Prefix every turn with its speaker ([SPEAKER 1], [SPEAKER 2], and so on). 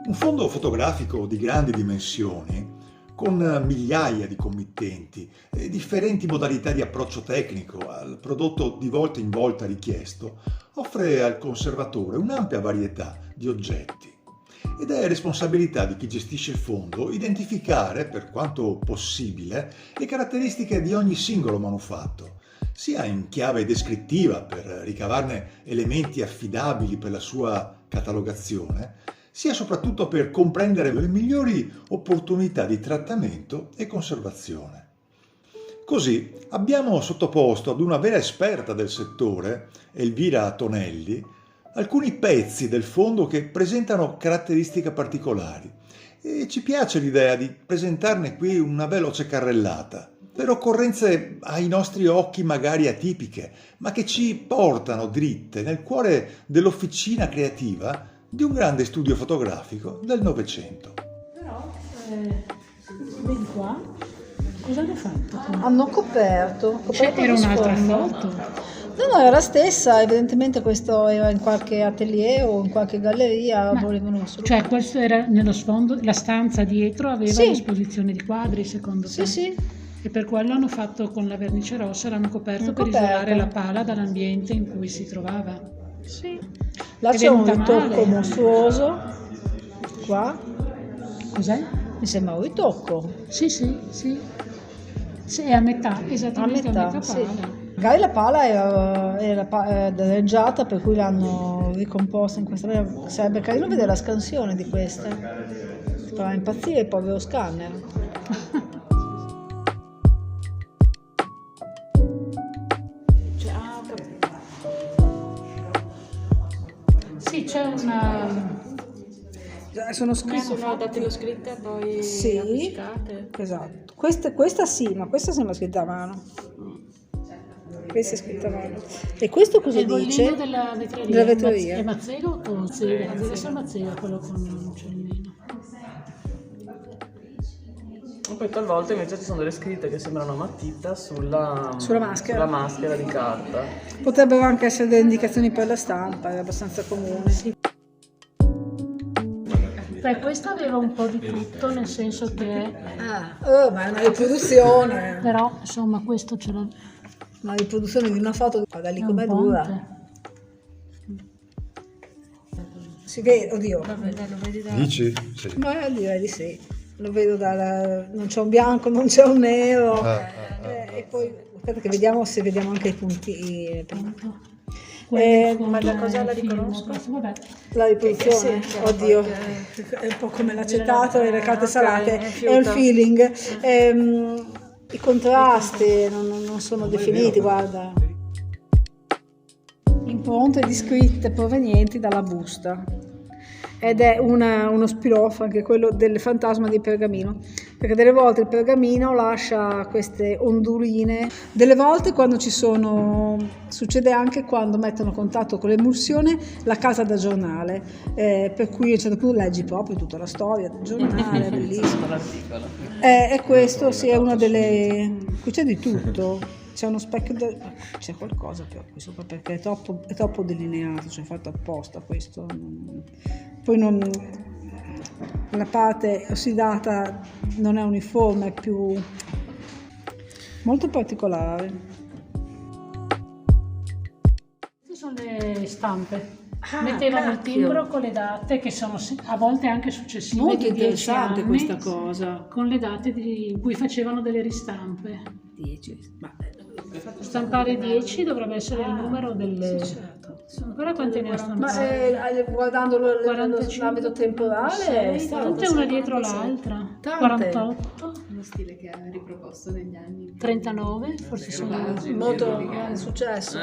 [SPEAKER 1] Un fondo fotografico di grandi dimensioni, con migliaia di committenti e differenti modalità di approccio tecnico al prodotto di volta in volta richiesto, offre al conservatore un'ampia varietà di oggetti. Ed è responsabilità di chi gestisce il fondo identificare, per quanto possibile, le caratteristiche di ogni singolo manufatto, sia in chiave descrittiva per ricavarne elementi affidabili per la sua catalogazione, sia soprattutto per comprendere le migliori opportunità di trattamento e conservazione. Così abbiamo sottoposto ad una vera esperta del settore, Elvira Tonelli, alcuni pezzi del fondo che presentano caratteristiche particolari e ci piace l'idea di presentarne qui una veloce carrellata, per occorrenze ai nostri occhi magari atipiche, ma che ci portano dritte nel cuore dell'officina creativa di un grande studio fotografico del Novecento.
[SPEAKER 2] Però, vedi qua, cosa hanno fatto?
[SPEAKER 3] Hanno coperto
[SPEAKER 2] Era
[SPEAKER 3] lo
[SPEAKER 2] un'altra
[SPEAKER 3] sfondo.
[SPEAKER 2] foto.
[SPEAKER 3] No, era la stessa, evidentemente questo era in qualche atelier o in qualche galleria, volevano solo...
[SPEAKER 2] Cioè, questo era nello sfondo, la stanza dietro aveva
[SPEAKER 3] Sì.
[SPEAKER 2] l'esposizione di quadri, secondo te?
[SPEAKER 3] Sì, sì.
[SPEAKER 2] E per quello hanno fatto con la vernice rossa, l'hanno coperto per
[SPEAKER 3] Coperto.
[SPEAKER 2] isolare la pala dall'ambiente in cui si trovava.
[SPEAKER 3] Sì. Là
[SPEAKER 2] È
[SPEAKER 3] c'è un
[SPEAKER 2] venuta
[SPEAKER 3] ritocco
[SPEAKER 2] male.
[SPEAKER 3] mostruoso, qua
[SPEAKER 2] Cos'è?
[SPEAKER 3] mi sembra un ritocco,
[SPEAKER 2] Sì, sì, sì. Sì, è a metà, esattamente a metà
[SPEAKER 3] sì.
[SPEAKER 2] pala.
[SPEAKER 3] Magari la pala era danneggiata, per cui l'hanno ricomposta in questa maniera. Sarebbe carino vedere la scansione di questa. Ti farà impazzire il povero scanner.
[SPEAKER 2] Sì, c'è una...
[SPEAKER 3] Sono scritte.
[SPEAKER 4] Sono dattiloscritte poi
[SPEAKER 3] Sì,
[SPEAKER 4] appiccicate.
[SPEAKER 3] esatto. Questa sì, ma questa sembra scritta a mano. Questa è scritta a mano. E questo cosa
[SPEAKER 2] il
[SPEAKER 3] dice?
[SPEAKER 2] bollino della vetreria.
[SPEAKER 3] Della vetreria.
[SPEAKER 2] È Mazzego o Zega? Deve essere Mazzego quello con l'uccellino.
[SPEAKER 4] E poi talvolta invece ci sono delle scritte che sembrano a matita sulla
[SPEAKER 3] maschera.
[SPEAKER 4] sulla maschera di carta.
[SPEAKER 3] Potrebbero anche essere delle indicazioni per la stampa, è abbastanza comune.
[SPEAKER 2] Beh, questa aveva un po' di tutto, nel senso che...
[SPEAKER 3] Ma è una riproduzione.
[SPEAKER 2] Però, insomma, questo ce l'ho...
[SPEAKER 3] Una riproduzione di una foto, guarda lì
[SPEAKER 2] è un
[SPEAKER 3] com'è
[SPEAKER 2] ponte.
[SPEAKER 3] dura. Si vede, oddio.
[SPEAKER 4] Lo vedi da...
[SPEAKER 1] Dici? Sì.
[SPEAKER 3] Ma direi di sì. Lo vedo non c'è un bianco, non c'è un nero. E poi aspetta che vediamo se vediamo anche i punti.
[SPEAKER 2] Ma
[SPEAKER 4] da cosa la riconosco?
[SPEAKER 2] Vabbè.
[SPEAKER 3] La riproduzione,
[SPEAKER 4] Sì,
[SPEAKER 3] oddio,
[SPEAKER 4] perché-
[SPEAKER 3] è un po' come l'acetato e le carte
[SPEAKER 4] ok,
[SPEAKER 3] salate,
[SPEAKER 4] rifiuto.
[SPEAKER 3] è un feeling. I contrasti non sono definiti, guarda. Impronte di scritte provenienti dalla busta. Ed è uno spin-off anche quello del fantasma di pergamino, perché delle volte il pergamino lascia queste onduline, delle volte quando succede anche quando mettono a contatto con l'emulsione la carta da giornale, per cui a un certo punto leggi proprio tutta la storia del giornale, è bellissimo.
[SPEAKER 4] l'articolo.
[SPEAKER 3] E questo sì è una delle... qui c'è di tutto. C'è uno specchio, c'è qualcosa però qui sopra perché è troppo delineato, cioè fatto apposta questo. Poi la parte ossidata non è uniforme, è più molto particolare.
[SPEAKER 2] Queste sono le stampe. Mettevano il timbro con le date che sono a volte anche successive
[SPEAKER 3] Molto
[SPEAKER 2] di 10
[SPEAKER 3] interessante
[SPEAKER 2] anni,
[SPEAKER 3] questa cosa.
[SPEAKER 2] con le date in cui facevano delle ristampe.
[SPEAKER 3] 10, ma
[SPEAKER 2] Stampare 10 dovrebbe essere il numero delle...
[SPEAKER 3] certo.
[SPEAKER 2] Guarda quante ne ha stampate.
[SPEAKER 3] Guardando
[SPEAKER 2] 45,
[SPEAKER 3] l'ambito temporale,
[SPEAKER 2] tutte una dietro l'altra.
[SPEAKER 3] Tante.
[SPEAKER 2] 48,
[SPEAKER 5] Uno stile che ha riproposto negli anni.
[SPEAKER 2] 39, forse sono...
[SPEAKER 3] molto successo.